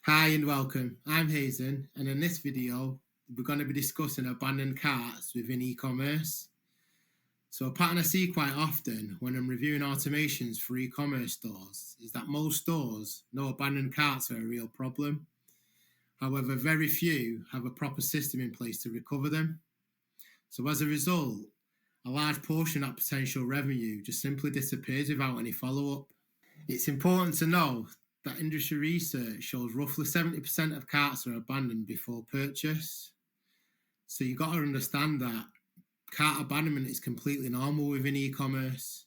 Hi and welcome. I'm Hazen, and in this video, we're going to be discussing abandoned carts within e-commerce. So a pattern I see quite often when I'm reviewing automations for e-commerce stores is that most stores know abandoned carts are a real problem. However, very few have a proper system in place to recover them. So as a result, a large portion of that potential revenue just simply disappears without any follow-up. It's important to know that industry research shows roughly 70% of carts are abandoned before purchase. So you've got to understand that cart abandonment is completely normal within e-commerce.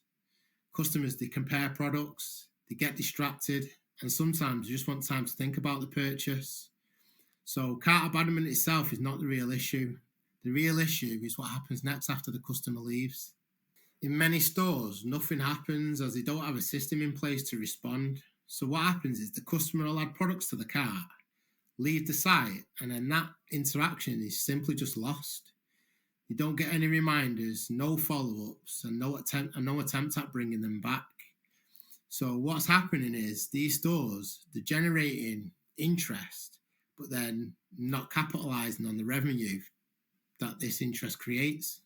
Customers, they compare products, they get distracted, and sometimes they just want time to think about the purchase. So cart abandonment itself is not the real issue. The real issue is what happens next after the customer leaves. In many stores, nothing happens as they don't have a system in place to respond. So what happens is the customer will add products to the cart, leave the site, and then that interaction is simply just lost. You don't get any reminders, no follow-ups, and no attempt at bringing them back. So what's happening is these stores, they're generating interest, but then not capitalizing on the revenue that this interest creates.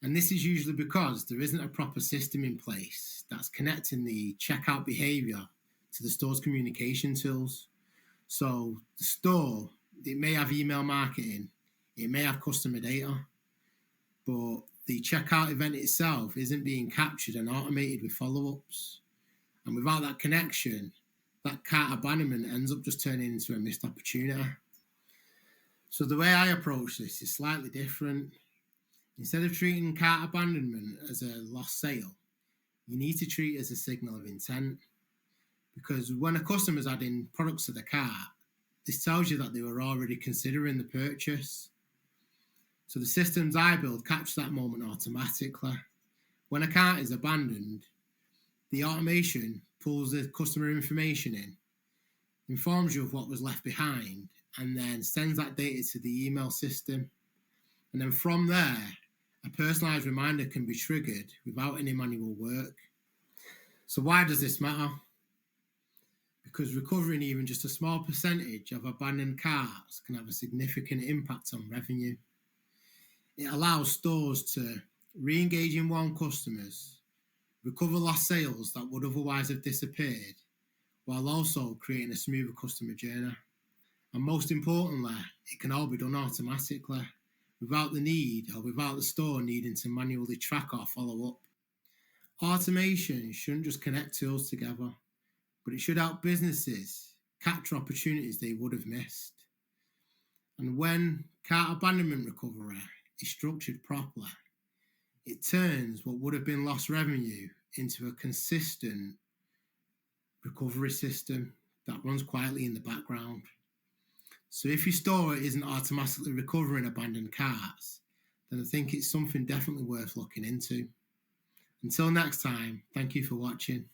And this is usually because there isn't a proper system in place that's connecting the checkout behavior to the store's communication tools. So the store, it may have email marketing, it may have customer data, but the checkout event itself isn't being captured and automated with follow-ups. And without that connection, that cart abandonment ends up just turning into a missed opportunity. So the way I approach this is slightly different. Instead of treating cart abandonment as a lost sale, you need to treat it as a signal of intent. Because when a customer's adding products to the cart, this tells you that they were already considering the purchase. So the systems I build capture that moment automatically. When a cart is abandoned, the automation pulls the customer information in, informs you of what was left behind, and then sends that data to the email system. And then from there, a personalized reminder can be triggered without any manual work. So why does this matter? Because recovering even just a small percentage of abandoned carts can have a significant impact on revenue. It allows stores to re-engage in warm customers, recover lost sales that would otherwise have disappeared, while also creating a smoother customer journey. And most importantly, it can all be done automatically, without the need or without the store needing to manually track or follow up. Automation shouldn't just connect tools together, but it should help businesses capture opportunities they would have missed. And when cart abandonment recovery is structured properly, it turns what would have been lost revenue into a consistent recovery system that runs quietly in the background. So if your store isn't automatically recovering abandoned carts, then I think it's something definitely worth looking into. Until next time, thank you for watching.